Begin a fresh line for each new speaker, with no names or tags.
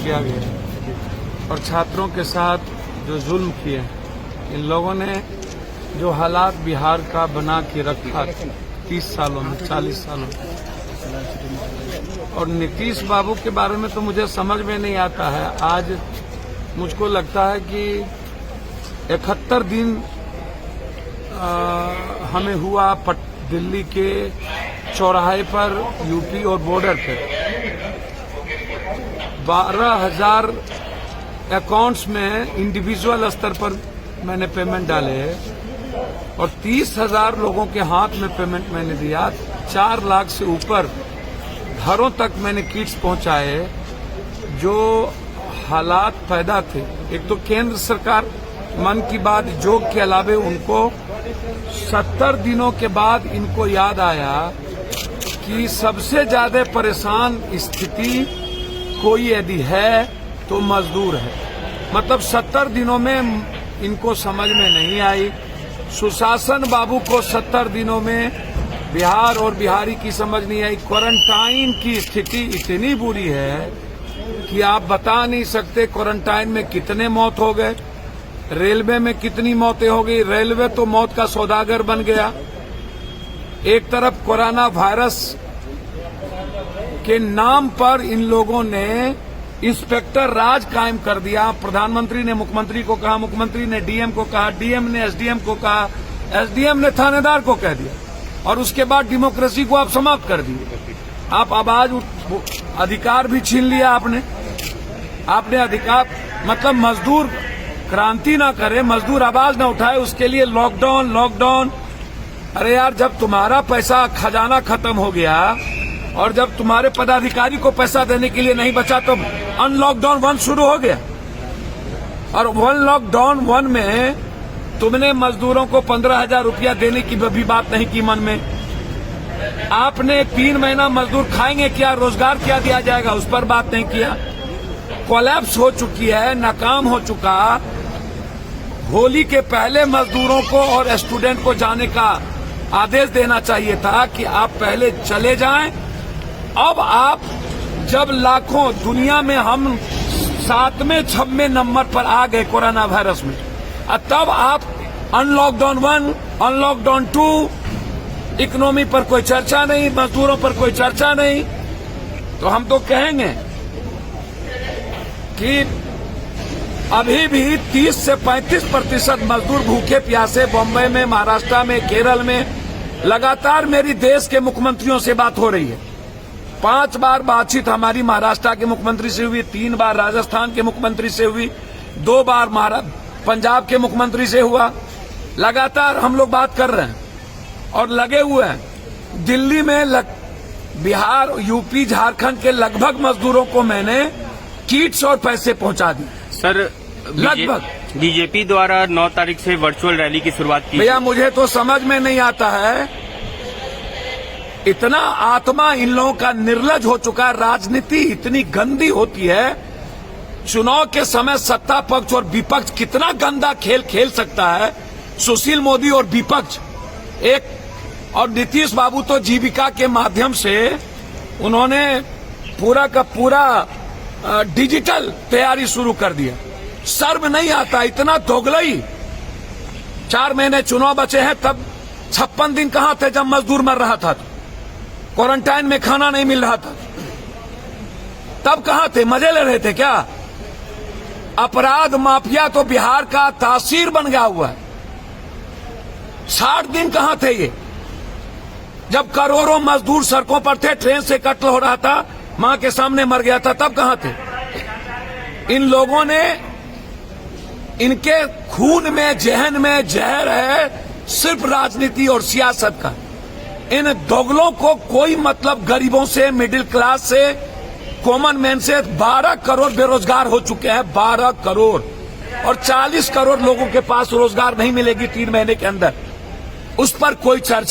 किया गया और छात्रों के साथ जो जुल्म किए, इन लोगों ने जो हालात बिहार का बना के रखा 30 सालों में, 40 सालों में। और नीतीश बाबू के बारे में तो मुझे समझ में नहीं आता है। आज मुझको लगता है कि 71 दिन हमें हुआ दिल्ली के चौराहे पर, यूपी और बॉर्डर पे 12,000 अकाउंट्स में इंडिविजुअल स्तर पर मैंने पेमेंट डाले और 30,000 लोगों के हाथ में पेमेंट मैंने दिया। 4 लाख से ऊपर घरों तक मैंने किट्स पहुंचाए। जो हालात पैदा थे, एक तो केंद्र सरकार मन की बात जोग के अलावे उनको 70 दिनों के बाद इनको याद आया कि सबसे ज्यादा परेशान स्थिति कोई यदि है तो मजदूर है। मतलब 70 दिनों में इनको समझ में नहीं आई। सुशासन बाबू को 70 दिनों में बिहार और बिहारी की समझ नहीं आई। क्वारंटाइन की स्थिति इतनी बुरी है कि आप बता नहीं सकते क्वारंटाइन में कितने मौत हो गए, रेलवे में कितनी मौतें हो गई। रेलवे तो मौत का सौदागर बन गया। एक तरफ कोरोना वायरस के नाम पर इन लोगों ने इंस्पेक्टर राज कायम कर दिया। प्रधानमंत्री ने मुख्यमंत्री को कहा, मुख्यमंत्री ने डीएम को कहा, डीएम ने एसडीएम को कहा, एसडीएम ने थानेदार को कह दिया और उसके बाद डेमोक्रेसी को आप समाप्त कर दिए। आप आवाज अधिकार भी छीन लिया आपने अधिकार। मतलब मजदूर क्रांति ना करे, मजदूर आवाज ना उठाए, उसके लिए लॉकडाउन। अरे यार, जब तुम्हारा पैसा खजाना खत्म हो गया और जब तुम्हारे पदाधिकारी को पैसा देने के लिए नहीं बचा तो अनलॉकडाउन 1 शुरू हो गया। और लॉकडाउन 1 में तुमने मजदूरों को 15,000 रुपया देने की भी बात नहीं की मन में। आपने 3 महीना मजदूर खाएंगे क्या, रोजगार क्या दिया जाएगा, उस पर बात नहीं किया। कोलैप्स हो चुकी है, नाकाम हो चुका। होली के पहले मजदूरों को और स्टूडेंट को जाने का आदेश देना चाहिए था कि आप पहले चले जाएं। अब आप जब लाखों दुनिया में हम 7वें 6वें नंबर पर आ गए कोरोना वायरस में, तब आप अनलॉकडाउन 1, अनलॉकडाउन 2, इकोनॉमी पर कोई चर्चा नहीं, मजदूरों पर कोई चर्चा नहीं। तो हम तो कहेंगे कि अभी भी 30 से 35% मजदूर भूखे प्यासे बॉम्बे में, महाराष्ट्र में, केरल में। लगातार मेरी देश के मुख्यमंत्रियों से बात हो रही है। 5 बार बातचीत हमारी महाराष्ट्र के मुख्यमंत्री से हुई, 3 बार राजस्थान के मुख्यमंत्री से हुई, 2 बार पंजाब के मुख्यमंत्री से हुआ। लगातार हम लोग बात कर रहे हैं और लगे हुए हैं। दिल्ली में बिहार, यूपी, झारखंड के लगभग मजदूरों को मैंने किट्स और पैसे पहुंचा दी।
सर,
लगभग
बीजेपी द्वारा 9 तारीख से वर्चुअल रैली की शुरुआत की।
भैया, मुझे तो समझ में नहीं आता है, इतना आत्मा इन लोगों का निर्लज हो चुका। राजनीति इतनी गंदी होती है। चुनाव के समय सत्ता पक्ष और विपक्ष कितना गंदा खेल खेल सकता है। सुशील मोदी और विपक्ष एक, और नीतीश बाबू तो जीविका के माध्यम से उन्होंने पूरा का पूरा डिजिटल तैयारी शुरू कर दिया। शर्म नहीं आता, इतना दोगलई। 4 महीने चुनाव बचे हैं, तब 56 दिन कहां थे जब मजदूर मर रहा था, क्वारंटाइन में खाना नहीं मिल रहा था, तब कहां थे? मजे ले रहे थे क्या? अपराध माफिया तो बिहार का तासीर बन गया हुआ है। 60 दिन कहां थे ये, जब करोड़ों मजदूर सड़कों पर थे, ट्रेन से कत्ल हो रहा था, मां के सामने मर गया था, तब कहां थे? इन लोगों ने, इनके खून में, जहन में जहर है सिर्फ राजनीति और सियासत का। इन दोगलों को कोई मतलब गरीबों से, मिडिल क्लास से, कॉमन मैन से। 12 करोड़ बेरोजगार हो चुके हैं, 12 करोड़, और 40 करोड़ लोगों के पास रोजगार नहीं मिलेगी 3 महीने के अंदर। उस पर कोई चर्चा